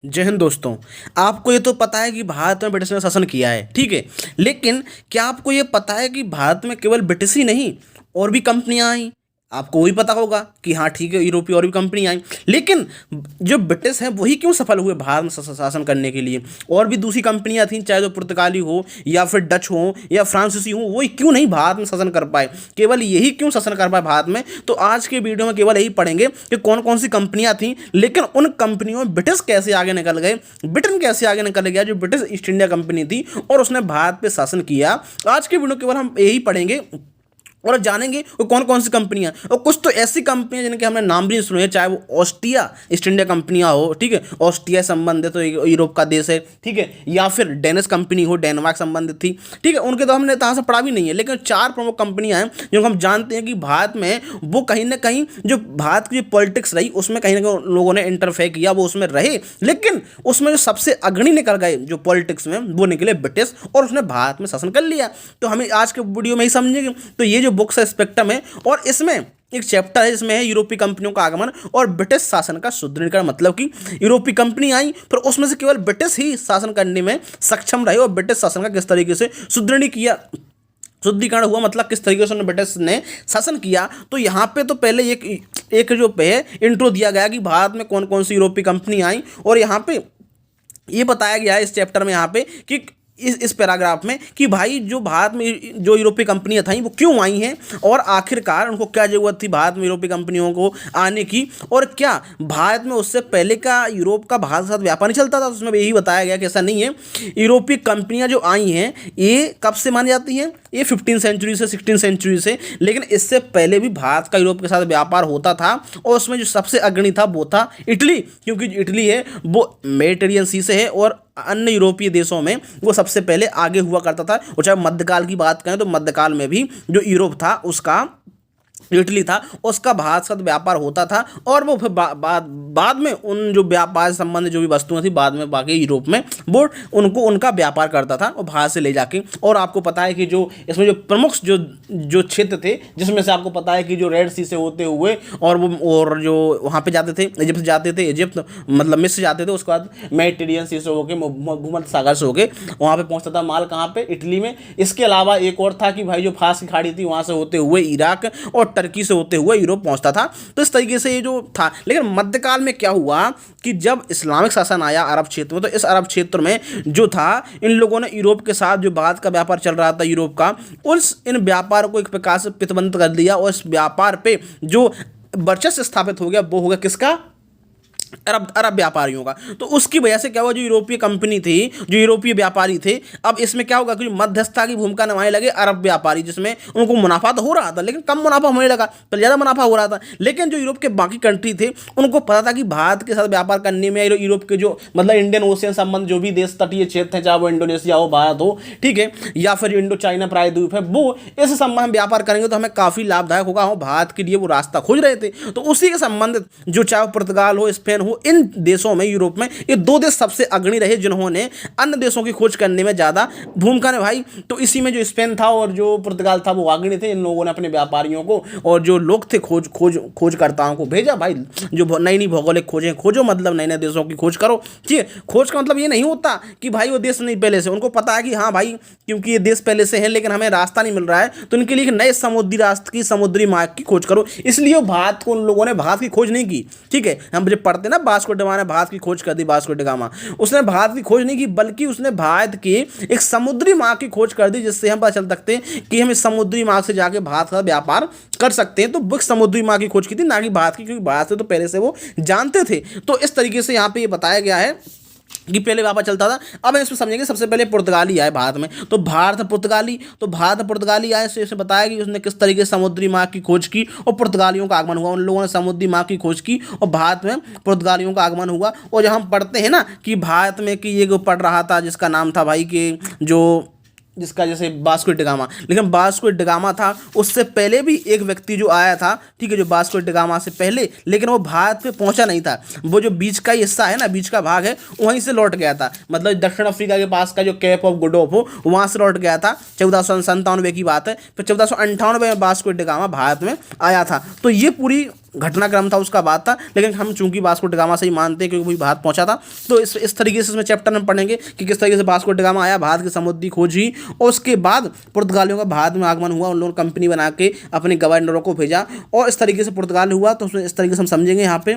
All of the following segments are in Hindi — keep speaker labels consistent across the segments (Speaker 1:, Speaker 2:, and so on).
Speaker 1: जय हिंद दोस्तों। आपको ये तो पता है कि भारत में ब्रिटिश ने शासन किया है, ठीक है। लेकिन क्या आपको ये पता है कि भारत में केवल ब्रिटिश ही नहीं, और भी कंपनियां आई। आपको वही पता होगा कि हाँ ठीक है, यूरोपीय और भी कंपनी आई। लेकिन जो ब्रिटिश हैं वही क्यों सफल हुए भारत में शासन करने के लिए। और भी दूसरी कंपनियां थीं, चाहे तो पुर्तगाली हो या फिर डच हो या फ्रांसीसी हो, वही क्यों नहीं भारत में शासन कर पाए। केवल यही क्यों शासन कर पाए भारत में। तो आज के वीडियो में केवल यही पढ़ेंगे कि कौन कौन सी कंपनियां थीं, लेकिन उन कंपनियों में ब्रिटिश कैसे आगे निकल गए, ब्रिटेन कैसे आगे निकल गया जो ब्रिटिश ईस्ट इंडिया कंपनी थी और उसने भारत पे शासन किया। आज के वीडियो केवल हम यही पढ़ेंगे और जानेंगे वो कौन कौन सी कंपनियां। और कुछ तो ऐसी कंपनियां जिनके हमने नाम भी नहीं सुने हैं, चाहे वो ऑस्ट्रिया ईस्ट इंडिया कंपनियां हो, ठीक है, ऑस्ट्रिया संबंधित तो यूरोप का देश है, ठीक है, या फिर डेनिश कंपनी हो, डेनमार्क संबंधित थी, ठीक है, उनके तो हमने कहाँ से पढ़ा भी नहीं है। लेकिन चार प्रमुख कंपनियां हैं जिनको हम जानते हैं कि भारत में वो कहीं ना कहीं जो भारत की जो पॉलिटिक्स रही उसमें कहीं ना कहीं लोगों ने इंटरफेयर किया, वो उसमें रहे। लेकिन उसमें जो सबसे अग्रणी निकल गए जो पॉलिटिक्स में, वो निकले ब्रिटिश, और उसने भारत में शासन कर लिया। तो हमें आज के वीडियो में ही समझेंगे। तो ये जो बुक्स है स्पेक्ट्रम है, और इसमें एक चैप्टर है जिसमें है यूरोपीय कंपनियों का आगमन और ब्रिटिश शासन का सुदृढ़ीकरण। मतलब कि यूरोपीय कंपनी आई, फिर उसमें से केवल ब्रिटिश ही शासन करने में सक्षम रहे, और ब्रिटिश शासन का किस तरीके से सुदृढ़ीकरण हुआ, मतलब किस तरीके से ब्रिटिश ने शासन किया। तो यहाँ पे तो पहले एक जो पे इंट्रो दिया गया कि भारत में कौन कौन सी यूरोपीय कंपनी आई, और यहाँ पे ये बताया गया है इस चैप्टर में यहाँ पे कि इस पैराग्राफ में कि भाई जो भारत में जो यूरोपीय कंपनियां थीं वो क्यों आई हैं, और आखिरकार उनको क्या ज़रूरत थी भारत में यूरोपीय कंपनियों को आने की, और क्या भारत में उससे पहले का यूरोप का भारत के साथ व्यापार नहीं चलता था। उसमें यही बताया गया कि ऐसा नहीं है। यूरोपीय कंपनियां जो आई हैं ये कब से मानी जाती हैं, ये 15 सेंचुरी से 16 सेंचुरी से। लेकिन इससे पहले भी भारत का यूरोप के साथ व्यापार होता था, और उसमें जो सबसे अग्रणी था वो था इटली, क्योंकि इटली है वो मेडिटेरियन सी से है, और अन्य यूरोपीय देशों में वो सबसे पहले आगे हुआ करता था। और चाहे मध्यकाल की बात करें तो मध्यकाल में भी जो यूरोप था उसका इटली था, उसका भारत साथ व्यापार होता था, और वो फिर बाद में उन जो व्यापार संबंधित जो भी वस्तुएं थी बाद में बाकी यूरोप में वो उनका व्यापार करता था और भारत से ले जाके। और आपको पता है कि जो इसमें जो प्रमुख जो क्षेत्र थे, जिसमें से आपको पता है कि जो रेड सी से होते हुए और जो वहाँ पे जाते थे, इजिप्ट मतलब मिस्र जाते थे, उसके बाद मेडिटेरियन सी से होके भूमध्य सागर से होके वहाँ पे पहुँचता था माल, कहाँ पे, इटली में। इसके अलावा एक और था कि भाई जो फारस की खाड़ी थी वहाँ से होते हुए इराक और टर्की से होते हुए यूरोप पहुंचता था। तो इस तरीके से ये जो था। लेकिन मध्यकाल में क्या हुआ कि जब इस्लामिक शासन आया अरब क्षेत्र में, तो इस अरब क्षेत्र में जो था इन लोगों ने यूरोप के साथ जो भारत का व्यापार चल रहा था यूरोप का, इन व्यापार को एक प्रकार से प्रतिबंधित कर दिया, और इस व्यापार पे जो वर्चस्व स्थापित हो गया वो हो गया किसका, अरब व्यापारियों का। तो उसकी वजह से क्या हुआ, जो यूरोपीय कंपनी थी, जो यूरोपीय व्यापारी थे, अब इसमें क्या होगा कि मध्यस्थता की भूमिका निभाने लगे अरब व्यापारी, जिसमें उनको मुनाफा तो हो रहा था लेकिन कम मुनाफा होने लगा, पहले ज़्यादा मुनाफा हो रहा था। लेकिन जो यूरोप के बाकी कंट्री थे उनको पता था कि भारत के साथ व्यापार करने में यूरोप के जो मतलब इंडियन ओशियन संबंध जो भी देश तटीय क्षेत्र हैं, चाहे वो इंडोनेशिया हो, भारत हो, ठीक है, या फिर इंडो चाइना प्रायद्वीप है, वो इस संबंध में व्यापार करेंगे तो हमें काफ़ी लाभदायक होगा। हो भारत के लिए वो रास्ता खोज रहे थे। तो उसी के संबंधित जो चाहे पुर्तगाल हो, स्पेन हो, इन देशों में यूरोप में ये दो देश सबसे अग्रणी रहे जिन्होंने अन्य देशों की खोज करने में ज़्यादा भूमिका निभाई। तो इसी में जो स्पेन था और जो पुर्तगाल था वो अग्रणी थे। इन लोगों ने अपने व्यापारियों को और जो लोग थे खोजकर्ताओं को भेजा, भाई जो नई नई भौगोलिक खोजें खोजो, मतलब नए नए देशों की खोज करो। ठीक है, खोज का मतलब ये नहीं होता कि भाई वो देश नहीं पहले से, उनको पता है कि हाँ भाई क्योंकि ये देश पहले से है लेकिन हमें रास्ता नहीं मिल रहा है, तो इनके लिए एक नए समुद्री रास्ते की, समुद्री मार्ग की खोज करो। इसलिए भारत को उन लोगों ने भारत की खोज नहीं की। ठीक है, हम जब पढ़ते ना वास्को डी गामा ने भारत की खोज कर दी, वास्को डी गामा उसने भारत की खोज नहीं की बल्कि उसने भारत की एक समुद्री मार्ग की खोज कर दी, जिससे हम पता चल सकते हैं कि हम इस समुद्री मार्ग से जाके भारत का व्यापार कर सकते हैं। तो वो समुद्री मार्ग की खोज की थी, ना कि भारत की, क्योंकि भारत से तो पहले से वो जानते थे। तो इस तरीके से यहाँ पे ये बताया गया है कि पहले व्यापार चलता था। अब हम इसमें समझेंगे, सबसे पहले पुर्तगाली आए भारत में, तो भारत पुर्तगाली आए, से बताया कि उसने किस तरीके से समुद्री मार्ग की खोज की और पुर्तगालियों का आगमन हुआ। उन लोगों ने समुद्री मार्ग की खोज की और भारत में पुर्तगालियों का आगमन हुआ। और जहाँ हम पढ़ते हैं ना कि भारत में कि ये पढ़ रहा था जिसका नाम था भाई कि जिसका जैसे वास्को डी गामा, लेकिन वास्को डी गामा था उससे पहले भी एक व्यक्ति जो आया था, ठीक है, जो वास्को डी गामा से पहले, लेकिन वो भारत पे पहुंचा नहीं था। वो जो बीच का हिस्सा है ना, बीच का भाग है, वहीं से लौट गया था। मतलब दक्षिण अफ्रीका के पास का जो केप ऑफ गुड होप हो वहाँ से लौट गया था। 1497 की बात है। फिर 1498 में वास्को डी गामा भारत में आया था। तो ये पूरी घटनाक्रम था उसका बात था, लेकिन हम चूंकि वास्को ड गामा से ही मानते हैं क्योंकि वही भारत पहुंचा था, तो इस तरीके से इसमें चैप्टर में पढ़ेंगे कि किस तरीके से वास्को ड गामा आया, भारत की समुद्र की खोज हुई और उसके बाद पुर्तगालियों का भारत में आगमन हुआ, उन लोगों ने कंपनी बना के अपने गवर्नरों को भेजा और इस तरीके से पुर्तगाल हुआ। तो उसमें इस तरीके से हम समझेंगे यहाँ पे।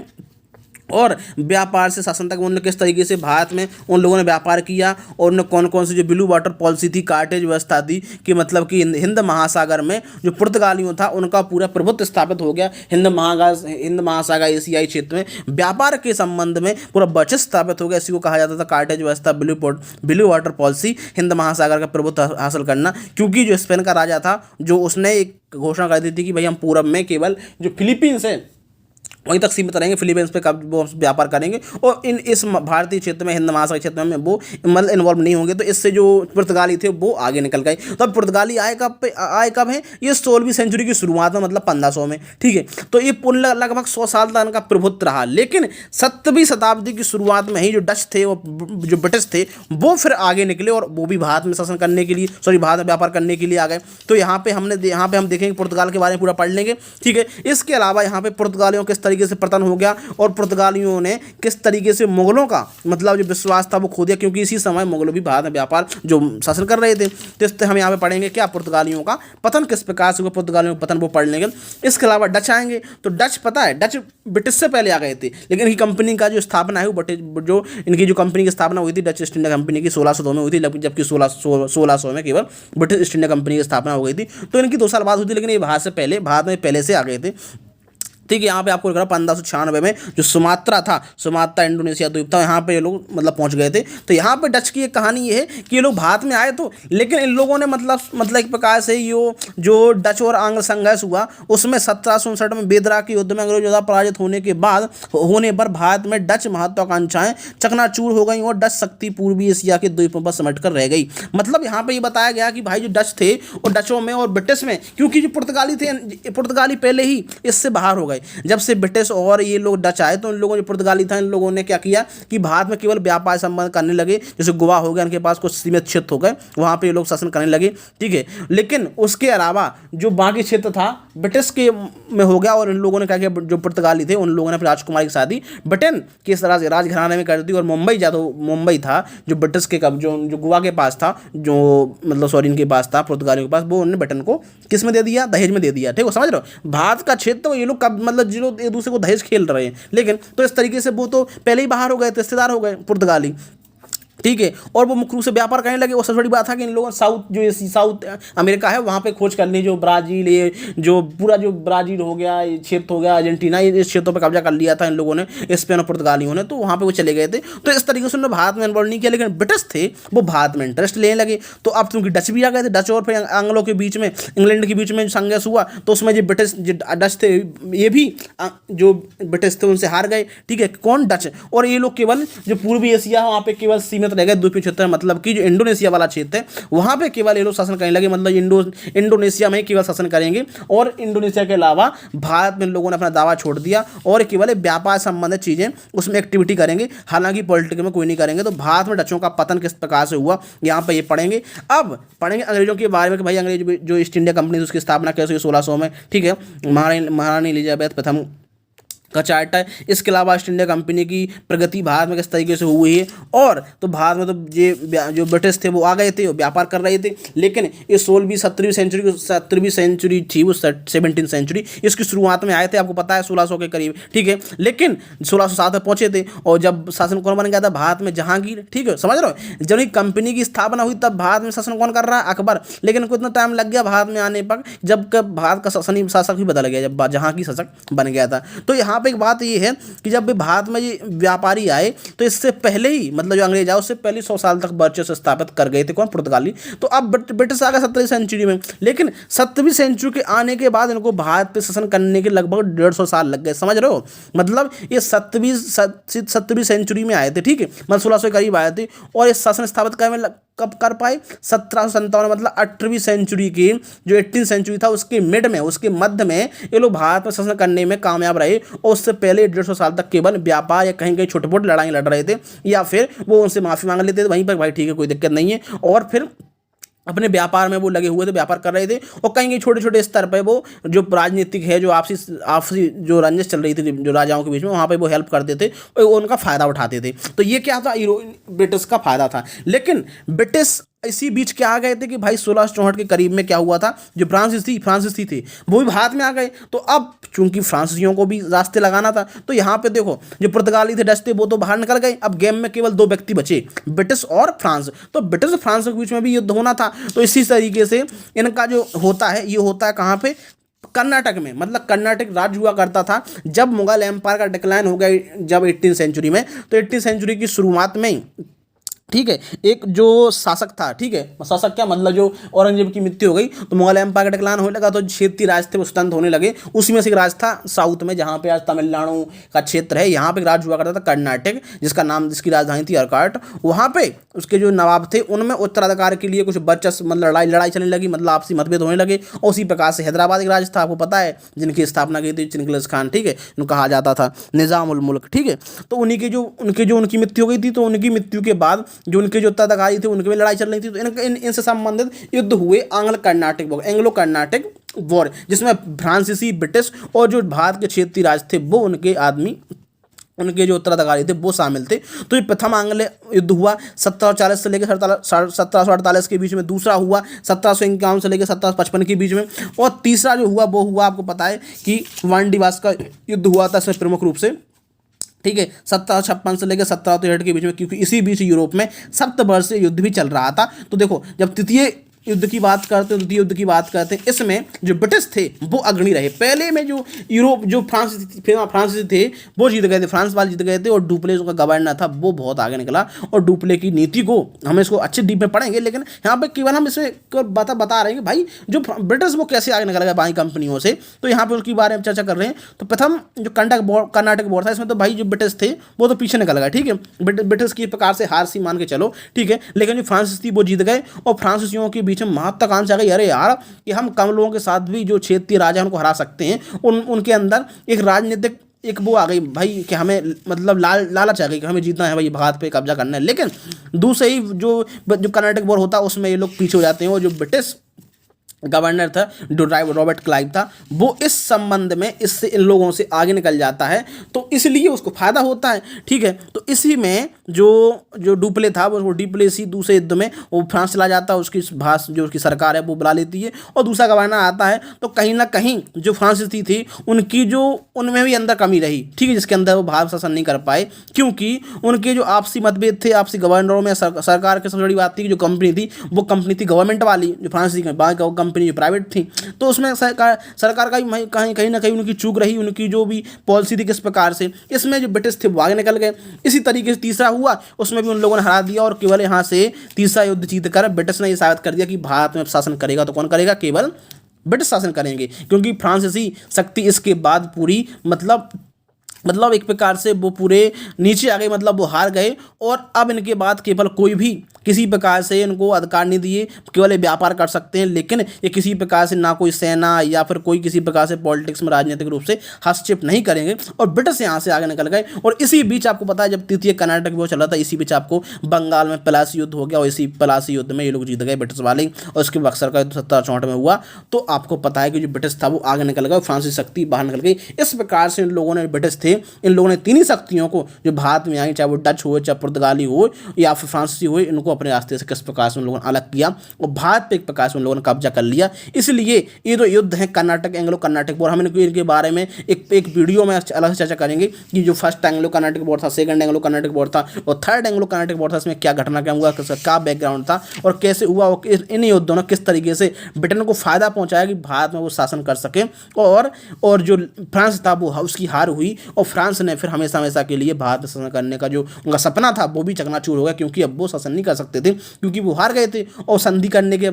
Speaker 1: और व्यापार से शासन तक उन्होंने किस तरीके से भारत में उन लोगों ने व्यापार किया और उन्होंने कौन कौन सी जो ब्लू वाटर पॉलिसी थी, कार्टेज व्यवस्था थी कि मतलब कि हिंद महासागर में जो पुर्तगालियों था उनका पूरा प्रभुत्व स्थापित हो गया। हिंद महासागर एशियाई क्षेत्र में व्यापार के संबंध में पूरा वर्चस्व स्थापित हो गया। इसी को कहा जाता था कार्टेज व्यवस्था, ब्लू वाटर पॉलिसी, हिंद महासागर का प्रभुत्व हासिल करना। क्योंकि जो स्पेन का राजा था जो उसने एक घोषणा कर दी थी कि भाई हम पूरब में केवल जो फिलीपींस है वहीं तक सीमित रहेंगे, फिलीपींस पे कब वो व्यापार करेंगे और इस भारतीय क्षेत्र में, हिंद महासागर क्षेत्र में वो मतलब इन्वॉल्व नहीं होंगे। तो इससे जो पुर्तगाली थे वो आगे निकल गए। तो अब पुर्तगाली आए कब है, ये 16वीं सेंचुरी की शुरुआत में, मतलब 1500 में, ठीक है। तो ये लगभग 100 साल तक इनका प्रभुत्व रहा। लेकिन 7वीं शताब्दी की शुरुआत में ही जो डच थे और जो ब्रिटिश थे वो फिर आगे निकले और वो भी भारत में शासन करने के लिए, भारत में व्यापार करने के लिए आ गए। तो यहाँ पे हम देखेंगे पुर्तगाल के बारे में पूरा पढ़ लेंगे, ठीक है। इसके अलावा यहाँ पे पुर्तगालियों किस तरीके से पतन हो गया और पुर्तगालियों ने किस तरीके से मुगलों का मतलब जो विश्वास था वो खो दिया, क्योंकि इसी समय मुगलों भी भारत में व्यापार जो शासन कर रहे थे। तो इससे हम यहाँ पे पढ़ेंगे क्या, पुर्तगालियों का पतन किस प्रकार से हुआ, पुर्तगालियों का पतन वो पढ़ लेंगे। इसके अलावा डच आएंगे। तो डच पता है, डच ब्रिटिश से पहले आ गए थे, लेकिन इनकी कंपनी का जो स्थापना है वो जो इनकी जो कंपनी की स्थापना हुई थी डच ईस्ट इंडिया कंपनी की 1602 में हुई थी, जबकि 1600 में केवल ब्रिटिश ईस्ट इंडिया कंपनी की स्थापना हो गई थी। तो इनकी 2 साल बाद हुई थी, लेकिन ये भारत में पहले से आ गए थे, ठीक है। यहाँ पे आपको लिख रहा 1596 में जो सुमात्रा था, सुमात्रा इंडोनेशिया द्वीप था, यहाँ पे ये लोग मतलब पहुँच गए थे। तो यहाँ पे डच की एक कहानी ये है कि ये लोग भारत में आए तो, लेकिन इन लोगों ने मतलब एक प्रकार से जो डच और आंग्ल संघर्ष हुआ उसमें 1759 में बेदरा के युद्ध में अंग्रेजों द्वारा पराजित होने पर भारत में डच महत्वाकांक्षाएं चकनाचूर हो गई और डच शक्ति पूर्वी एशिया के द्वीपों पर सिमट कर रह गई। मतलब यहाँ पे ये बताया गया कि भाई जो डच थे और डचों में और ब्रिटिश में, क्योंकि जो पुर्तगाली थे, पुर्तगाली पहले ही इससे बाहर हो गए। जब से ब्रिटिश और ये लोग डच आए तो इन लोगों जो पुर्तगाली था इन लोगों ने क्या किया कि भारत में केवल व्यापार संबंध करने लगे। जैसे गोवा हो गया, इनके पास कुछ सीमित क्षेत्र हो गए, वहाँ पे ये लोग शासन करने लगे, ठीक है। लेकिन उसके अलावा जो बाकी क्षेत्र था ब्रिटिश के में हो गया और इन लोगों ने क्या किया, जो पुर्तगाली थे उन लोगों ने अपनी राजकुमारी की शादी ब्रिटेन के राजघराने में कर दी और मुंबई था जो ब्रिटिश के जो गोवा के पास था, जो मतलब इनके पास था पुर्तगालियों के पास, वो उन्होंने ब्रिटेन को किस में दे दिया, दहेज में दे दिया, ठीक है। समझ रहे हो, भारत का क्षेत्र ये लोग मतलब जो एक दूसरे को दहेज खेल रहे हैं। लेकिन तो इस तरीके से वो तो पहले ही बाहर हो गए, रिश्तेदार हो गए पुर्तगाली, ठीक है। और वो मुख्य रूप से व्यापार करने लगे। और सबसे बड़ी बात था कि इन लोगों ने साउथ अमेरिका है वहाँ पे खोज करनी, जो ब्राज़ील, ये जो पूरा जो ब्राज़ील हो गया, ये क्षेत्र हो गया, अर्जेंटीना, इस क्षेत्रों पर कब्जा कर लिया था इन लोगों ने, स्पेन और पुर्तगालियों ने। तो वहाँ पे वो चले गए थे। तो इस तरीके से उन्होंने भारत में इन्वॉल्व नहीं किया, लेकिन ब्रिटिश थे वो भारत में इंटरेस्ट लेने लगे। तो अब क्योंकि डच भी आ गए थे, डच और फिर आंग्लों के बीच में, इंग्लैंड के बीच में संघर्ष हुआ, तो उसमें जो ब्रिटिश जो डच थे ये भी जो ब्रिटिश थे उनसे हार गए, ठीक है। कौन, डच। और ये लोग केवल जो पूर्वी एशिया वहाँ पे केवल सीमित रह गए, द्वीपीय क्षेत्र, मतलब कि जो इंडोनेशिया वाला क्षेत्र है वहाँ पे केवल ये लोग शासन करने लगे, मतलब इंडोनेशिया में केवल शासन करेंगे। और इंडोनेशिया के अलावा भारत में लोगों ने अपना दावा छोड़ दिया और केवल व्यापार संबंधित चीज़ें उसमें एक्टिविटी करेंगे, हालांकि पॉलिटिक्स में कोई नहीं करेंगे। तो भारत में डचों का पतन किस प्रकार से हुआ यहाँ पे ये पढ़ेंगे। अब पढ़ेंगे अंग्रेजों के बारे में कि भाई अंग्रेज जो ईस्ट इंडिया कंपनी थी उसकी स्थापना कैसे हुई 1600 में, ठीक है। महारानी एलिजाबेथ प्रथम का चार्ट है। इसके अलावा ईस्ट इंडिया कंपनी की प्रगति भारत में किस तरीके से हुई है। और तो भारत में तो ये जो ब्रिटिश थे वो आ गए थे, वो व्यापार कर रहे थे, लेकिन ये 17वीं सेंचुरी थी, वो 17th सेंचुरी, इसकी शुरुआत में आए थे, आपको पता है 1600 के करीब, ठीक है। लेकिन 1607 में पहुंचे थे और जब शासन कौन बन गया था भारत में, जहांगीर, ठीक है। समझ रहे हो, जब कंपनी की स्थापना हुई तब भारत में शासन कौन कर रहा है, अकबर। लेकिन कितना टाइम लग गया भारत में आने पर, जब भारत का शासक भी बदल गया, जब जहांगीर शासक बन गया था। तो यहाँ पे एक बात ये है कि जब भी भारत में ये व्यापारी आए तो इससे पहले ही, मतलब जो अंग्रेज आए उससे पहले 100 साल तक वर्चस्व स्थापित कर गए थे, कौन, पुर्तगाली। तो अब ब्रिटिश आ गया 17वीं सेंचुरी में, लेकिन 7वीं सेंचुरी के आने के बाद इनको भारत पे शासन करने के लगभग 150 साल लग गए। समझ रहे हो, मतलब ये 7वीं सेंचुरी में आए थे, ठीक है, मतलब 1600 के करीब आए थे। और ये शासन स्थापित करने में कब कर पाए, 1757, मतलब 18वीं सेंचुरी की जो 18th सेंचुरी था उसके मिड में, उसके मध्य में ये लोग भारत में शासन करने में कामयाब रहे। और उससे पहले 150 साल तक केवल व्यापार या कहीं कहीं छोटे मोटे लड़ाई लड़ रहे थे, या फिर वो उनसे माफ़ी मांग लेते थे वहीं पर, भाई ठीक है कोई दिक्कत नहीं है। और फिर अपने व्यापार में वो लगे हुए थे, व्यापार कर रहे थे, और कहीं कहीं छोटे छोटे स्तर पे वो जो राजनीतिक है, जो आपसी आपसी जो रंजिश चल रही थी जो राजाओं के बीच में, वहाँ पे वो हेल्प करते थे और उनका फ़ायदा उठाते थे। तो ये क्या था, ब्रिटिश का फ़ायदा था। लेकिन ब्रिटिश इसी बीच क्या आ गए थे कि भाई 1664 के करीब में क्या हुआ था, जो फ्रांसीसी थे वो भी भारत में आ गए। तो अब चूंकि फ्रांसीसियों को भी रास्ते लगाना था, तो यहाँ पे देखो जो पुर्तगाली थे, डच थे, वो तो बाहर निकल गए। अब गेम में केवल दो व्यक्ति बचे, ब्रिटिश और फ्रांस। तो ब्रिटिश और फ्रांस के बीच में भी युद्ध होना था। तो इसी तरीके से इनका जो होता है, ये होता है कहाँ पे, कर्नाटक में। मतलब कर्नाटक राज्य हुआ करता था जब मुगल एम्पायर का डिक्लाइन हो गया, जब 18th सेंचुरी में। तो 18th सेंचुरी की शुरुआत में ही, ठीक है, एक जो शासक था, ठीक है, शासक क्या मतलब, जो औरंगजेब की मृत्यु हो गई तो मुगल एम्पायर का डिक्लाइन होने लगा, तो क्षेत्रीय राज थे वो स्वतंत्र होने लगे। उसी में से एक राज था साउथ में, जहाँ पे आज तमिलनाडु का क्षेत्र है, यहाँ पे एक राज हुआ करता था कर्नाटक, जिसका नाम, जिसकी राजधानी थी अर्काट। वहाँ पे उसके जो नवाब थे, उनमें उत्तराधिकार के लिए कुछ वर्चस्व, मतलब लड़ाई चलने लगी, मतलब आपसी मतभेद होने लगे। और उसी प्रकार से हैदराबाद एक राज था, आपको पता है, जिनकी स्थापना की थी चिंगिस खान, ठीक है, उनको कहा जाता था निज़ाम उल मुल्क, ठीक है। तो उनकी मृत्यु हो गई थी, तो उनकी मृत्यु के बाद जो उनके जो उत्तराधिकारी थे, उनके में लड़ाई चल रही थी। तो इनसे संबंधित युद्ध हुए एंग्लो कर्नाटिक वॉर, जिसमें फ्रांसीसी, ब्रिटिश और जो भारत के क्षेत्रीय राज थे, वो उनके आदमी, उनके जो उत्तराधिकारी थे वो शामिल थे। तो ये प्रथम आंग्ल युद्ध हुआ 1740 से लेकर 1748 के बीच में। दूसरा हुआ 1751 से लेकर 1755 के बीच में। और तीसरा जो हुआ वो हुआ, आपको पता है कि वांडीवास का युद्ध हुआ था इसमें प्रमुख रूप से, ठीक है, 1756 से लेकर 1763 के बीच में, क्योंकि इसी बीच यूरोप में सप्तवर्षीय युद्ध भी चल रहा था। तो देखो, जब तृतीय युद्ध की बात करते हैं, द्वितीय युद्ध की बात करते हैं, इसमें जो ब्रिटिश थे वो अग्रणी रहे। पहले में जो यूरोप, जो फ्रांसीसी थे वो जीत गए थे, फ्रांस वाले जीत गए थे, और डुप्ले का गवर्नर था वो बहुत आगे निकला। और डुप्ले की नीति को हम इसको अच्छे डीप में पढ़ेंगे, लेकिन यहाँ पे केवल हम इसे बता रहे हैं कि भाई जो ब्रिटिश वो कैसे आगे निकल गया बाकी कंपनियों से। तो यहाँ पे उसके बारे में चर्चा कर रहे हैं। तो प्रथम जो कर्नाटक वॉर था, इसमें तो भाई जो ब्रिटिश थे वो तो पीछे निकल गए, ठीक है, ब्रिटिश की प्रकार से हार सी मान के चलो, ठीक है। लेकिन जो फ्रांसीसी थी वो जीत गए, और फ्रांसीसियों के बीच में महत्वाकांक्षा आ गई, अरे यार कि हम कम लोगों के साथ भी जो क्षेत्रीय राजा उनको हरा सकते हैं। उनके अंदर एक राजनीतिक एक वो आ गई भाई कि हमें, मतलब लालच आ गई कि हमें जीतना है भाई, भारत पे कब्जा करना है। लेकिन दूसरे ही जो कर्नाटक वॉर होता है उसमें ये लोग पीछे हो जाते हैं, और जो ब्रिटिश गवर्नर था, जो रॉबर्ट क्लाइव था, वो इस संबंध में इससे इन लोगों से आगे निकल जाता है। तो इसलिए उसको फायदा होता है, ठीक है। तो इसी में जो डुप्ले था, वो डुप्लेसी दूसरे युद्ध में वो फ्रांस चला जाता है, उसकी जो उसकी सरकार है वो बुला लेती है, और दूसरा गवर्नर आता है। तो कहीं ना कहीं जो फ्रांसीसी थी उनमें भी अंदर कमी रही, ठीक है, जिसके अंदर वो भारत शासन नहीं कर पाए, क्योंकि उनके जो आपसी मतभेद थे, आपसी गवर्नरों में सरकार की सबसे बड़ी बात थी कि जो कंपनी थी वो कंपनी थी गवर्नमेंट वाली, जो फ्रांसीसी कंपनी जो प्राइवेट थी। तो उसमें सरकार का भी कहीं ना कहीं उनकी चूक रही, उनकी जो भी पॉलिसी थी किस प्रकार से। इसमें जो ब्रिटिश थे वो आगे निकल गए। इसी तरीके से तीसरा हुआ, उसमें भी उन लोगों ने हरा दिया, और केवल यहाँ से तीसरा युद्ध जीत कर ब्रिटिश ने ये साबित कर दिया कि भारत में शासन करेगा तो कौन करेगा, केवल ब्रिटिश शासन करेंगे। क्योंकि फ्रांसीसी शक्ति इसके बाद पूरी मतलब एक प्रकार से वो पूरे नीचे आ गए, मतलब वो हार गए। और अब इनके बाद केवल कोई भी किसी प्रकार से इनको अधिकार नहीं दिए, केवल ये व्यापार कर सकते हैं, लेकिन ये किसी प्रकार से ना कोई सेना या फिर कोई किसी प्रकार से पॉलिटिक्स में राजनीतिक रूप से हस्तक्षेप नहीं करेंगे। और ब्रिटिश यहाँ से आगे निकल गए। और इसी बीच आपको पता है जब तृतीय कर्नाटक वो चला था, इसी बीच आपको बंगाल में पलासी युद्ध हो गया, और इसी पलासी युद्ध में ये लोग जीत गए ब्रिटिश वाले। और उसके बक्सर का युद्ध 1764 में हुआ। तो आपको पता है कि जो ब्रिटिश था वो आगे निकल गया, फ्रांसीसी शक्ति बाहर निकल गई। इस प्रकार से इन लोगों ने, ब्रिटिश थे, इन लोगों ने तीन शक्तियों को जो भारत में आई, चाहे वो डच हो, चाहे पुर्तगाली हो, या फिर फ्रांसीसी हो, इनको अपने रास्ते से किस प्रकार से उन लोगों ने अलग किया, और भारत पे एक प्रकार से उन लोगों ने कब्जा कर लिया। इसलिए ये जो युद्ध है कर्नाटक, एंग्लो कर्नाटक वॉर, हम इनके बारे में एक वीडियो में अलग से चर्चा करेंगे कि जो फर्स्ट एंग्लो कर्नाटक वॉर था, सेकंड एंग्लो कर्नाटक वॉर था, और थर्ड एंग्लो कर्नाटक वॉर था, इसमें क्या घटना क्या हुआ, क्या बैकग्राउंड था, और कैसे हुआ, और इन युद्धों ने किस तरीके से ब्रिटेन को फायदा पहुंचाया कि भारत में वो शासन कर सके। और जो फ्रांस था वो उसकी हार हुई, और फ्रांस ने फिर हमेशा हमेशा के लिए भारत शासन करने का जो उनका सपना था वो भी चकनाचूर हो गया, क्योंकि अब वो शासन नहीं कर सकते थे, क्योंकि वो हार गए थे। और संधि करने के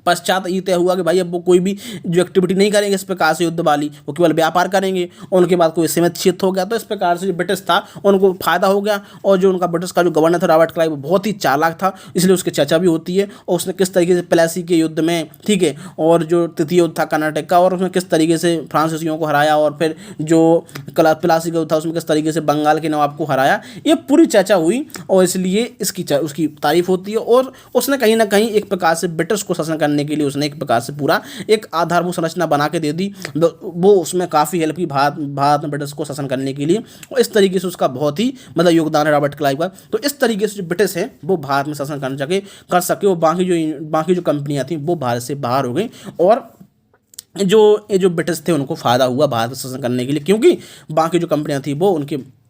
Speaker 1: पश्चात ये तय हुआ कि भाई अब वो कोई भी जो एक्टिविटी नहीं करेंगे इस प्रकार से युद्ध वाली, वो केवल व्यापार करेंगे। और उनके बाद कोई सीमित क्षेत्र हो गया। तो इस प्रकार से जो ब्रिटिश था उनको फायदा हो गया। और जो उनका ब्रिटिश का जो गवर्नर था रॉबर्ट क्लाइव, वो बहुत ही चालाक था, इसलिए उसकी चर्चा भी होती है। और उसने किस तरीके से प्लासी के युद्ध में, ठीक है, और जो तृतीय युद्ध था कर्नाटक का, और उसमें किस तरीके से फ्रांसीसियों को हराया, और फिर जो प्लासी का युद्ध था उसमें किस तरीके से बंगाल के नवाब को हराया, ये पूरी चर्चा हुई। और इसलिए उसकी तारीफ होती है। और उसने कहीं ना कहीं एक प्रकार से ब्रिटिश को शासन करने के लिए उसने एक प्रकार से पूरा एक आधारभूत संरचना बना के दे दी। वो उसमें काफ़ी हेल्प की भारत में ब्रिटिश को शासन करने के लिए। और इस तरीके से उसका बहुत ही मतलब योगदान है रॉबर्ट क्लाइव का। तो इस तरीके से जो ब्रिटिश है वो भारत में शासन कर सके। और बाकी जो कंपनियां थी वो भारत से बाहर हो गई। और ये जो ब्रिटिश थे उनको फ़ायदा हुआ भारत में शासन करने के लिए, क्योंकि बाकी जो कंपनियां थी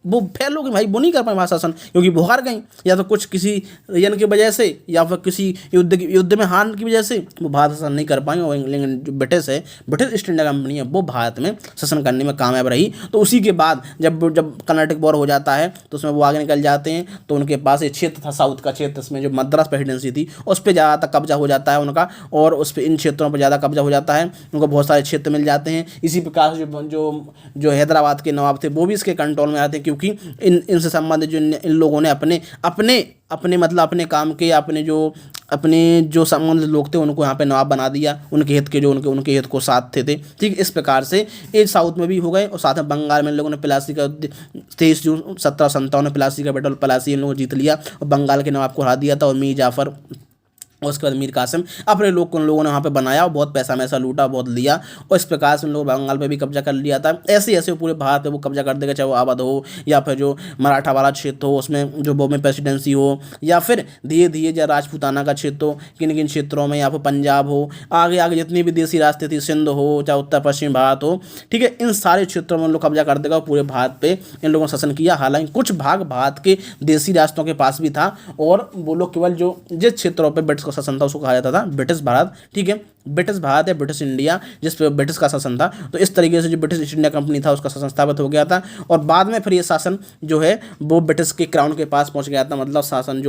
Speaker 1: वो फेल हो गई भाई, वो नहीं कर पाए भारत शासन, क्योंकि वो हार गई, या तो कुछ किसी रीजन की वजह से, या फिर किसी युद्ध में हार की वजह से वो भारत शासन नहीं कर पाई। और लेकिन जो ब्रिटिश है, ब्रिटिश ईस्ट इंडिया कंपनी है, वो भारत में शासन करने में कामयाब रही। तो उसी के बाद जब कर्नाटक वॉर हो जाता है तो उसमें वो आगे निकल जाते हैं। तो उनके पास एक क्षेत्र था साउथ का क्षेत्र, इसमें जो मद्रास प्रेसिडेंसी थी उस पर ज़्यादा कब्जा हो जाता है उनका। और उस पर इन क्षेत्रों पर ज़्यादा कब्जा हो जाता है, उनको बहुत सारे क्षेत्र मिल जाते हैं। इसी प्रकार से जो हैदराबाद के नवाब थे वो भी इसके कंट्रोल में आते हैं, क्योंकि इनसे संबंधित जो इन लोगों ने अपने मतलब अपने काम के, अपने जो संबंधित लोग थे उनको यहाँ पे नवाब बना दिया, उनके हित के जो उनके हित को साथ थे। ठीक, इस प्रकार से ये साउथ में भी हो गए। और साथ में बंगाल में इन लोगों ने प्लासी का 23 जून 1757 में प्लासी का बैटल प्लासी इन लोगों ने जीत लिया और बंगाल के नवाब को हरा दिया था। और मीर जाफर और उसके बाद मीर कासिम अपने उन लोगों ने वहाँ पे बनाया और बहुत पैसा लूटा, बहुत लिया। और इस प्रकार से उन लोगों बंगाल पे भी कब्जा कर लिया था। ऐसे ऐसे पूरे भारत पे वो कब्जा कर देगा, चाहे वो अवध हो या फिर जो मराठा वाला क्षेत्र हो, उसमें जो बॉम्बे प्रेसिडेंसी हो, या फिर धीरे धीरे जो राजपूताना का क्षेत्र हो, किन किन क्षेत्रों में, या फिर पंजाब हो, आगे आगे जितनी भी देसी रास्ते थी, सिंध हो, चाहे उत्तर पश्चिम भारत हो, ठीक है, इन सारे क्षेत्रों में उन लोग कब्जा कर देगा। पूरे भारत पे इन लोगों ने शासन किया। हालांकि कुछ भाग भारत के देसी रास्तों के पास भी था, और वो लोग केवल जिस क्षेत्रों पर ब्रिटिश का शासन था उसको कहा जाता था ब्रिटिश भारत। ठीक है, ब्रिटिश भारत या ब्रिटिश इंडिया, जिस पे ब्रिटिश का शासन था। तो इस तरीके से जो ब्रिटिश ईस्ट इंडिया कंपनी था उसका शासन स्थापित हो गया था। और बाद में फिर ये शासन जो है वो ब्रिटिश के क्राउन के पास पहुंच गया था। मतलब शासन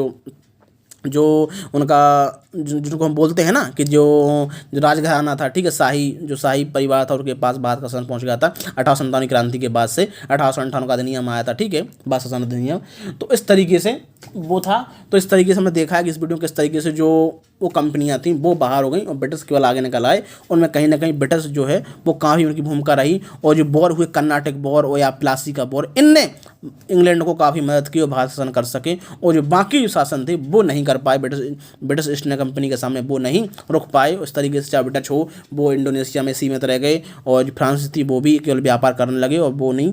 Speaker 1: जो उनका जिनको हम बोलते हैं ना कि जो राजघराना था, ठीक है, शाही परिवार था, उनके पास भारत का शासन पहुंच गया था 1857 क्रांति के बाद से। 1858 का अधिनियम आया था, ठीक है, भारत शासन अधिनियम। तो इस तरीके से वो था। तो इस तरीके से हमने देखा है कि इस वीडियो में किस तरीके से जो वो कंपनियां थी वो बाहर हो गई और ब्रिटिश केवल आगे निकल आए। उनमें कहीं ना कहीं ब्रिटिश जो है वो काफ़ी उनकी भूमिका रही। और जो वॉर हुए कर्नाटक वॉर और या प्लासी का वॉर, इनने इंग्लैंड को काफ़ी मदद की और भारत शासन कर सके। और जो बाकी जो शासन थे वो नहीं कर पाए, ब्रिटिश ईस्ट इंडिया कंपनी के सामने वो नहीं रुक पाए। उस तरीके से चाहे ब्रिटिश हो वो इंडोनेशिया में सीमित रह गए, और जो फ्रांस थी वो भी केवल व्यापार करने लगे और वो नहीं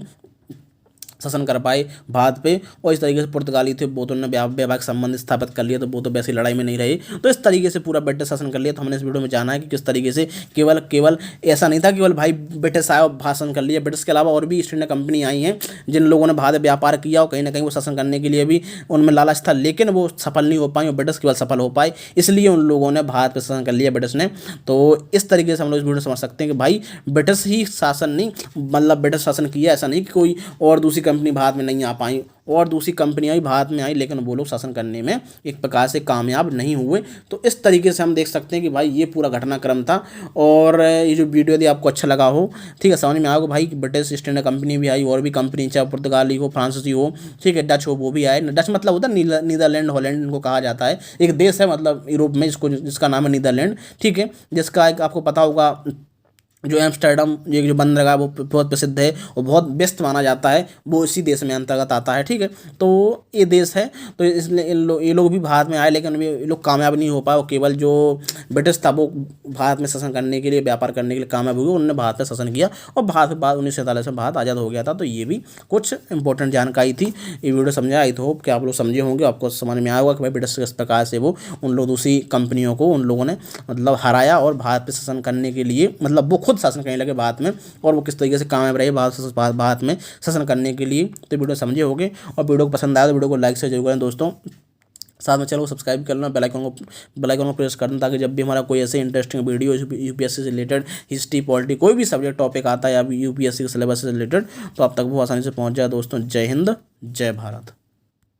Speaker 1: शासन कर पाए भारत पे। और इस तरीके से पुर्तगाली थे, वो तो उन्होंने वैवाहिक संबंध स्थापित कर लिया, तो वो तो वैसे लड़ाई में नहीं रहे। तो इस तरीके से पूरा ब्रिटिश शासन कर लिया। तो हमने इस वीडियो में जाना है कि किस तरीके से केवल ऐसा नहीं था केवल भाई ब्रिटिश आया और शासन कर लिया। ब्रिटिश के अलावा और भी ईस्ट इंडिया कंपनी आई हैं जिन लोगों ने भारत व्यापार किया, और कहीं ना कहीं वो शासन करने के लिए भी उनमें लालच था, लेकिन वो सफल नहीं हो पाई और ब्रिटिश केवल सफल हो पाए। इसलिए उन लोगों ने भारत पर शासन कर लिया ब्रिटिश ने। तो इस तरीके से हम लोग इस वीडियो समझ सकते हैं कि भाई ब्रिटिश ही शासन नहीं, मतलब ब्रिटिश शासन किया, ऐसा नहीं कि कोई और दूसरी कंपनी भारत में नहीं आ पाई, और दूसरी कंपनियां भी भारत में आई, लेकिन वो लोग शासन करने में एक प्रकार से कामयाब नहीं हुए। तो इस तरीके से हम देख सकते हैं कि भाई ये पूरा घटनाक्रम था। और ये जो वीडियो यदि आपको अच्छा लगा हो, ठीक है, समझ में आएगा भाई कि ब्रिटिश ईस्ट इंडिया कंपनी भी आई, और भी कंपनी, चाहे पुर्तगाली हो, फ्रांसीसी हो, ठीक है, डच हो, वो भी आए। डच मतलब होता है नीदरलैंड, हॉलैंड इनको कहा जाता है। एक देश है मतलब यूरोप में जिसका नाम है नीदरलैंड, ठीक है, जिसका एक आपको पता होगा जो एम्स्टर्डम ये जो बंदरगाह वो बहुत प्रसिद्ध है और बहुत व्यस्त माना जाता है, वो इसी देश में अंतर्गत आता है। ठीक है, तो ये देश है। तो इसलिए ये लोग भी भारत में आए, लेकिन ये लोग कामयाब नहीं हो पाए। और केवल जो ब्रिटिश था वो भारत में शासन करने के लिए, व्यापार करने के लिए कामयाब हुए, उन्होंने भारत में शासन किया और भारत के बाद 1947 में भारत आज़ाद हो गया था। तो ये भी कुछ इंपॉर्टेंट जानकारी थी। ये वीडियो समझा, आई तो होप कि आप लोग समझे होंगे, आपको समझ में आया होगा कि भाई ब्रिटिश किस प्रकार से वो उन लोग दूसरी कंपनियों को उन लोगों ने मतलब हराया और भारत पर शासन करने के लिए मतलब वो खुद शासन करने लगे भारत में, और वो किस तरीके से कामयाब रहे भारत में शासन करने के लिए। तो वीडियो समझे होंगे, और वीडियो को पसंद आया तो वीडियो को लाइक से जरूर करें दोस्तों। साथ में चैनल को सब्सक्राइब कर लेना, बेल आइकन को प्रेस कर देना, ताकि जब भी हमारा कोई ऐसे इंटरेस्टिंग वीडियो यूपीएससी से रिलेटेड, हिस्ट्री, पॉलिटी, कोई भी सब्जेक्ट टॉपिक आता है या यूपीएससी के सिलेबस से रिलेटेड, तो आप तक वो आसानी से पहुंच जाए दोस्तों। जय हिंद, जय भारत।